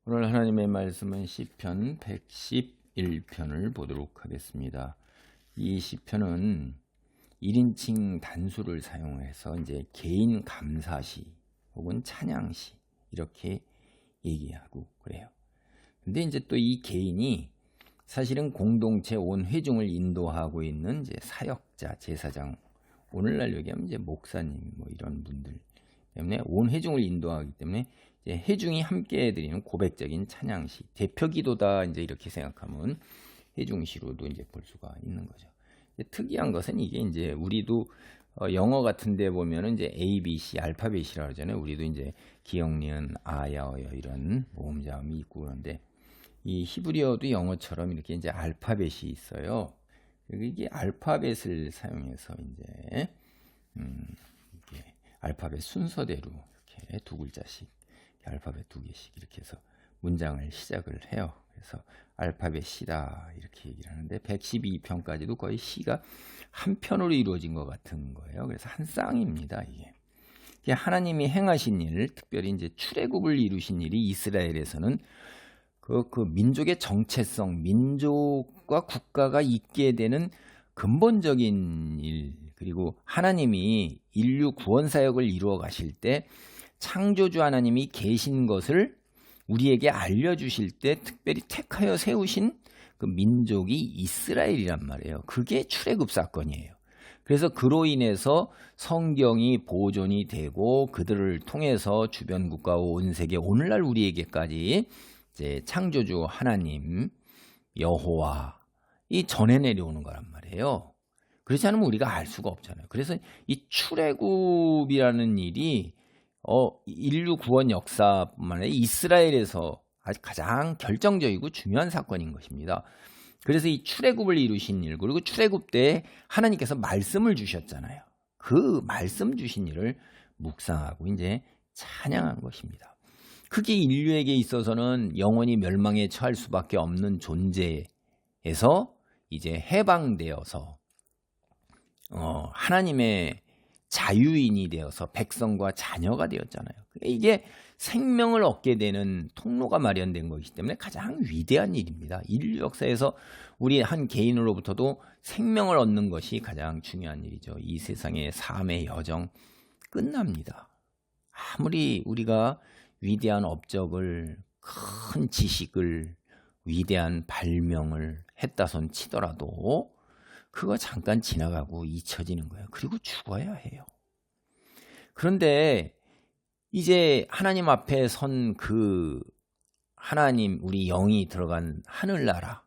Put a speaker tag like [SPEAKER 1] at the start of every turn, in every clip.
[SPEAKER 1] 오늘 하나님의 말씀은 시편 111편을 보도록 하겠습니다. 이 시편은 1인칭 단수를 사용해서 이제 개인 감사시 혹은 찬양시 이렇게 얘기하고 그래요. 근데 이제 또 이 개인이 사실은 공동체 온 회중을 인도하고 있는 이제 사역자, 제사장, 오늘날 얘기하면 이제 목사님 뭐 이런 분들 때문에 온 회중을 인도하기 때문에 이제 회중이 함께 드리는 고백적인 찬양시, 대표기도다 이제 이렇게 생각하면 회중시로도 이제 볼 수가 있는 거죠. 특이한 것은 이게 이제 우리도 영어 같은데 보면은 이제 A, B, C 알파벳이라고 하잖아요. 우리도 이제 기역, 니은, 아, 야, 어, 여 이런 모음자음이 있고 그런데 이 히브리어도 영어처럼 이렇게 이제 알파벳이 있어요. 이게 알파벳을 사용해서 이제 이게 알파벳 순서대로 이렇게 두 글자씩 알파벳 두 개씩 이렇게 해서 문장을 시작을 해요. 그래서 알파벳 시다 이렇게 얘기를 하는데 112편까지도 거의 시가 한 편으로 이루어진 것 같은 거예요. 그래서 한 쌍입니다. 이게 하나님이 행하신 일, 특별히 이제 출애굽을 이루신 일이 이스라엘에서는 그 민족의 정체성, 민족과 국가가 있게 되는 근본적인 일, 그리고 하나님이 인류 구원 사역을 이루어 가실 때 창조주 하나님이 계신 것을 우리에게 알려주실 때 특별히 택하여 세우신 그 민족이 이스라엘이란 말이에요. 그게 출애굽 사건이에요. 그래서 그로 인해서 성경이 보존이 되고 그들을 통해서 주변 국가와 온 세계 오늘날 우리에게까지 이제 창조주 하나님 여호와 이 전해 내려오는 거란 말이에요. 그렇지 않으면 우리가 알 수가 없잖아요. 그래서 이 출애굽이라는 일이 인류 구원 역사뿐만 아니라 이스라엘에서 가장 결정적이고 중요한 사건인 것입니다. 그래서 이 출애굽을 이루신 일, 그리고 출애굽 때 하나님께서 말씀을 주셨잖아요. 그 말씀 주신 일을 묵상하고 이제 찬양한 것입니다. 그게 인류에게 있어서는 영원히 멸망에 처할 수밖에 없는 존재에서 이제 해방되어서 하나님의 자유인이 되어서 백성과 자녀가 되었잖아요. 이게 생명을 얻게 되는 통로가 마련된 것이기 때문에 가장 위대한 일입니다. 인류 역사에서 우리 한 개인으로부터도 생명을 얻는 것이 가장 중요한 일이죠. 이 세상의 삶의 여정 끝납니다. 아무리 우리가 위대한 업적을, 큰 지식을, 위대한 발명을 했다 손 치더라도 그거 잠깐 지나가고 잊혀지는 거예요. 그리고 죽어야 해요. 그런데 이제 하나님 앞에 선 그 하나님, 우리 영이 들어간 하늘나라,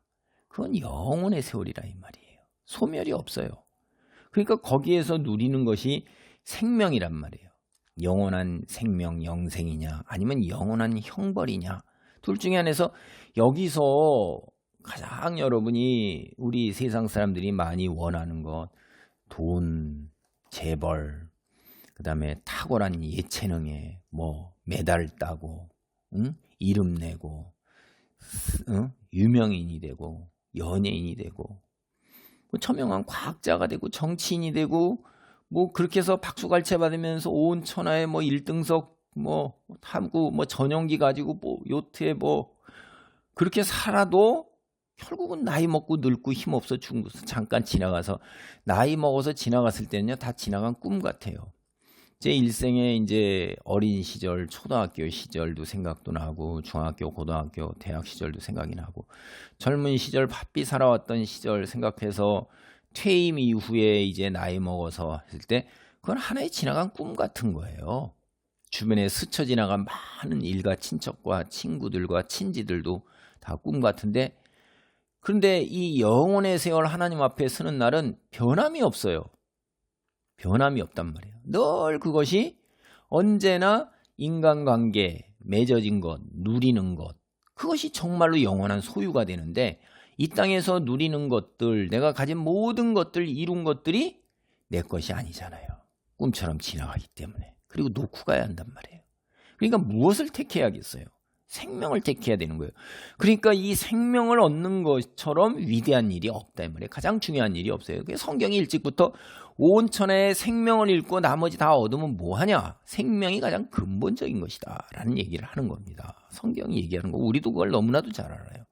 [SPEAKER 1] 그건 영원의 세월이라 이 말이에요. 소멸이 없어요. 그러니까 거기에서 누리는 것이 생명이란 말이에요. 영원한 생명, 영생이냐 아니면 영원한 형벌이냐, 둘 중에 하나에서 여기서 가장 여러분이 우리 세상 사람들이 많이 원하는 것, 돈, 재벌, 그 다음에 탁월한 예체능에 뭐 메달 따고, 이름 내고, 유명인이 되고, 연예인이 되고, 뭐 천명한 과학자가 되고, 정치인이 되고, 뭐 그렇게 해서 박수갈채 받으면서 온 천하에 뭐 1등석 뭐 탐구 뭐 전용기 가지고 뭐 요트에 뭐 그렇게 살아도 결국은 나이 먹고 늙고 힘없어 죽어서 잠깐 지나가서, 나이 먹어서 지나갔을 때는요 다 지나간 꿈 같아요. 제 일생에 이제 어린 시절, 초등학교 시절도 생각도 나고, 중학교, 고등학교, 대학 시절도 생각이 나고, 젊은 시절 바삐 살아왔던 시절 생각해서 퇴임 이후에 이제 나이 먹어서 했을 때 그건 하나의 지나간 꿈 같은 거예요. 주변에 스쳐 지나간 많은 일가 친척과 친구들과 친지들도 다 꿈 같은데, 그런데 이 영혼의 세월 하나님 앞에 서는 날은 변함이 없어요. 변함이 없단 말이에요. 늘 그것이 언제나 인간관계, 맺어진 것, 누리는 것, 그것이 정말로 영원한 소유가 되는데, 이 땅에서 누리는 것들, 내가 가진 모든 것들, 이룬 것들이 내 것이 아니잖아요. 꿈처럼 지나가기 때문에. 그리고 놓고 가야 한단 말이에요. 그러니까 무엇을 택해야겠어요? 생명을 택해야 되는 거예요. 그러니까 이 생명을 얻는 것처럼 위대한 일이 없다 이 말이에요. 가장 중요한 일이 없어요. 성경이 일찍부터 온천에 생명을 잃고 나머지 다 얻으면 뭐하냐? 생명이 가장 근본적인 것이다 라는 얘기를 하는 겁니다. 성경이 얘기하는 거 우리도 그걸 너무나도 잘 알아요.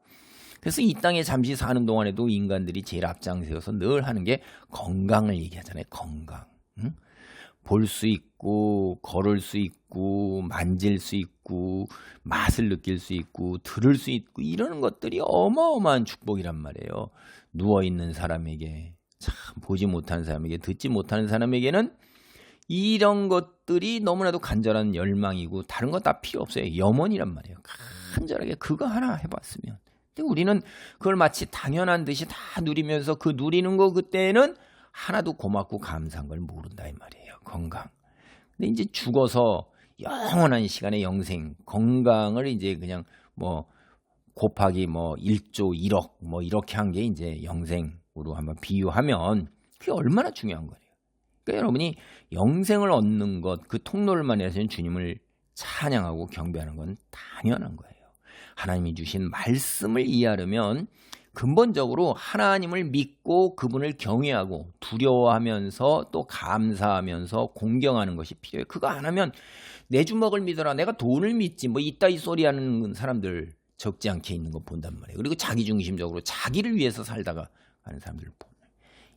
[SPEAKER 1] 그래서 이 땅에 잠시 사는 동안에도 인간들이 제일 앞장서서 늘 하는 게 건강을 얘기하잖아요. 건강. 응? 볼 수 있고 걸을 수 있고 만질 수 있고 맛을 느낄 수 있고 들을 수 있고 이러는 것들이 어마어마한 축복이란 말이에요. 누워있는 사람에게 참 보지 못하는 사람에게 듣지 못하는 사람에게는 이런 것들이 너무나도 간절한 열망이고 다른 거 다 필요 없어요. 염원이란 말이에요. 간절하게 그거 하나 해봤으면. 근데 우리는 그걸 마치 당연한 듯이 다 누리면서 그 누리는 거 그때는 하나도 고맙고 감사한 걸 모른다 이 말이에요. 건강. 근데 이제 죽어서 영원한 시간의 영생, 건강을 이제 그냥 뭐 곱하기 뭐 1조 1억 뭐 이렇게 한 게 이제 영생으로 한번 비유하면 그게 얼마나 중요한 거예요. 그러니까 여러분이 영생을 얻는 것, 그 통로를 해서는 주님을 찬양하고 경배하는 건 당연한 거예요. 하나님이 주신 말씀을 이해하려면 근본적으로 하나님을 믿고 그분을 경외하고 두려워하면서 또 감사하면서 공경하는 것이 필요해요. 그거 안 하면 내 주먹을 믿어라, 내가 돈을 믿지 뭐 이따위 소리 하는 사람들 적지 않게 있는 거 본단 말이에요. 그리고 자기중심적으로 자기를 위해서 살다가 가는 사람들을 보면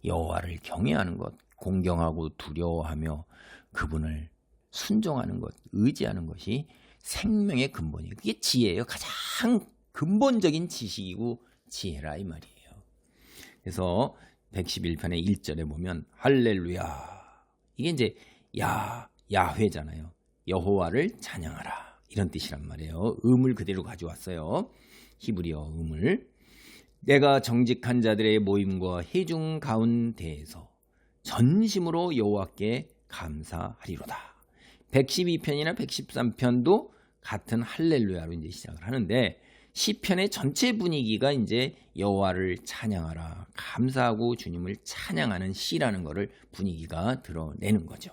[SPEAKER 1] 여호와를 경외하는 것, 공경하고 두려워하며 그분을 순종하는 것, 의지하는 것이 생명의 근본이에요. 그게 지혜예요. 가장 근본적인 지식이고 지혜라 이 말이에요. 그래서 111편의 1절에 보면 할렐루야, 이게 이제 야훼잖아요. 여호와를 찬양하라 이런 뜻이란 말이에요. 음을 그대로 가져왔어요. 히브리어 음을. 내가 정직한 자들의 모임과 회중 가운데에서 전심으로 여호와께 감사하리로다. 112편이나 113편도 같은 할렐루야로 이제 시작을 하는데 시편의 전체 분위기가 이제 여호와를 찬양하라, 감사하고 주님을 찬양하는 시라는 거를 분위기가 드러내는 거죠.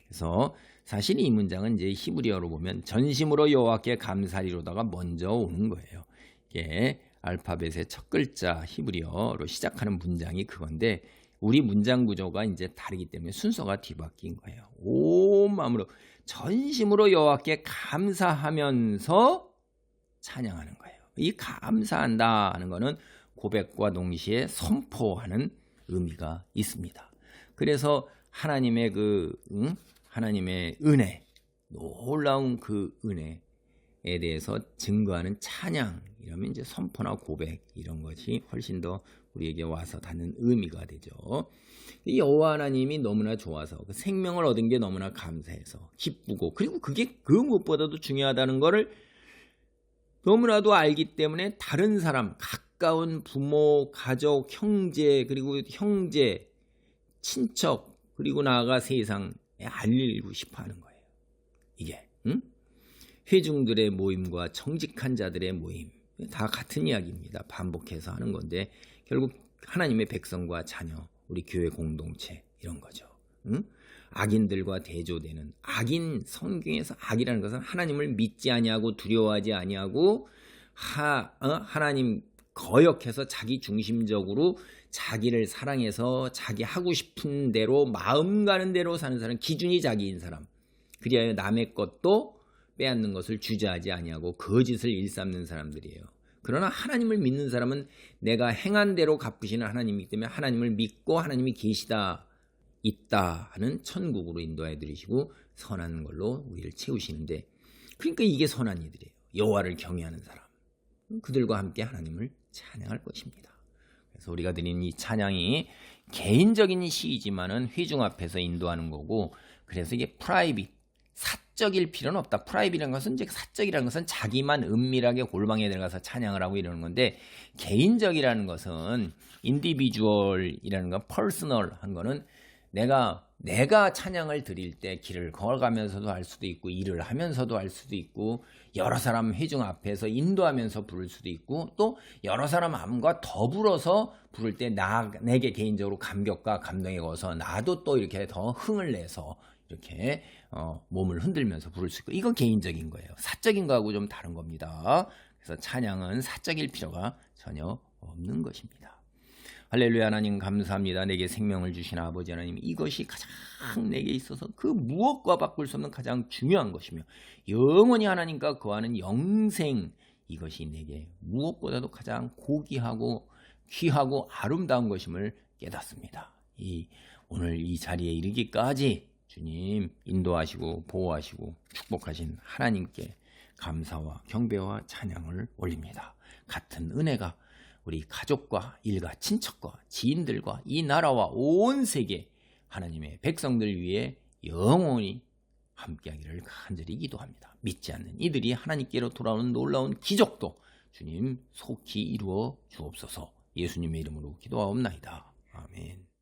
[SPEAKER 1] 그래서 사실 이 문장은 이제 히브리어로 보면 전심으로 여호와께 감사하리로다가 먼저 오는 거예요. 이게 알파벳의 첫 글자 히브리어로 시작하는 문장이 그건데 우리 문장 구조가 이제 다르기 때문에 순서가 뒤바뀐 거예요. 온 마음으로 전심으로 여호와께 감사하면서 찬양하는 거예요. 이 감사한다 하는 거는 고백과 동시에 선포하는 의미가 있습니다. 그래서 하나님의 하나님의 은혜, 놀라운 그 은혜에 대해서 증거하는 찬양, 이러면 이제 선포나 고백 이런 것이 훨씬 더 우리에게 와서 닿는 의미가 되죠. 여호와 하나님이 너무나 좋아서 그 생명을 얻은 게 너무나 감사해서 기쁘고, 그리고 그게 그 무엇보다도 중요하다는 거를 너무나도 알기 때문에 다른 사람, 가까운 부모, 가족, 형제, 그리고 형제, 친척, 그리고 나아가 세상에 알리고 싶어 하는 거예요. 이게 회중들의 모임과 정직한 자들의 모임 다 같은 이야기입니다. 반복해서 하는 건데 결국 하나님의 백성과 자녀, 우리 교회 공동체 이런 거죠. 악인들과 대조되는, 악인, 성경에서 악이라는 것은 하나님을 믿지 아니하고 두려워하지 아니하고 하나님 거역해서 자기 중심적으로 자기를 사랑해서 자기 하고 싶은 대로 마음 가는 대로 사는 사람, 기준이 자기인 사람, 그리하여 남의 것도 빼앗는 것을 주저하지 아니하고 거짓을 일삼는 사람들이에요. 그러나 하나님을 믿는 사람은 내가 행한 대로 갚으시는 하나님이기 때문에 하나님을 믿고 하나님이 계시다, 있다 하는 천국으로 인도해 드리시고 선한 걸로 우리를 채우시는데, 그러니까 이게 선한 이들이에요. 여호와를 경외하는 사람, 그들과 함께 하나님을 찬양할 것입니다. 그래서 우리가 드리는 이 찬양이 개인적인 시이지만은 회중 앞에서 인도하는 거고, 그래서 이게 프라이빗, 사적일 필요는 없다. 프라이빗이라는 것은, 이제 사적이라는 것은 자기만 은밀하게 골방에 들어가서 찬양을 하고 이러는 건데, 개인적이라는 것은 인디비주얼이라는 건 퍼스널한 거는 내가 찬양을 드릴 때 길을 걸어가면서도 할 수도 있고 일을 하면서도 할 수도 있고 여러 사람 회중 앞에서 인도하면서 부를 수도 있고 또 여러 사람 마음과 더불어서 부를 때 내게 개인적으로 감격과 감동이 거서 나도 또 이렇게 더 흥을 내서 이렇게 몸을 흔들면서 부를 수 있고, 이건 개인적인 거예요. 사적인 거하고 좀 다른 겁니다. 그래서 찬양은 사적일 필요가 전혀 없는 것입니다. 할렐루야. 하나님 감사합니다. 내게 생명을 주신 아버지 하나님, 이것이 가장 내게 있어서 그 무엇과 바꿀 수 없는 가장 중요한 것이며 영원히 하나님과 거하는 영생, 이것이 내게 무엇보다도 가장 고귀하고 귀하고 아름다운 것임을 깨닫습니다. 오늘 이 자리에 이르기까지 주님 인도하시고 보호하시고 축복하신 하나님께 감사와 경배와 찬양을 올립니다. 같은 은혜가 우리 가족과 일가 친척과 지인들과 이 나라와 온 세계 하나님의 백성들 위해 영원히 함께하기를 간절히 기도합니다. 믿지 않는 이들이 하나님께로 돌아오는 놀라운 기적도 주님 속히 이루어 주옵소서. 예수님의 이름으로 기도하옵나이다. 아멘.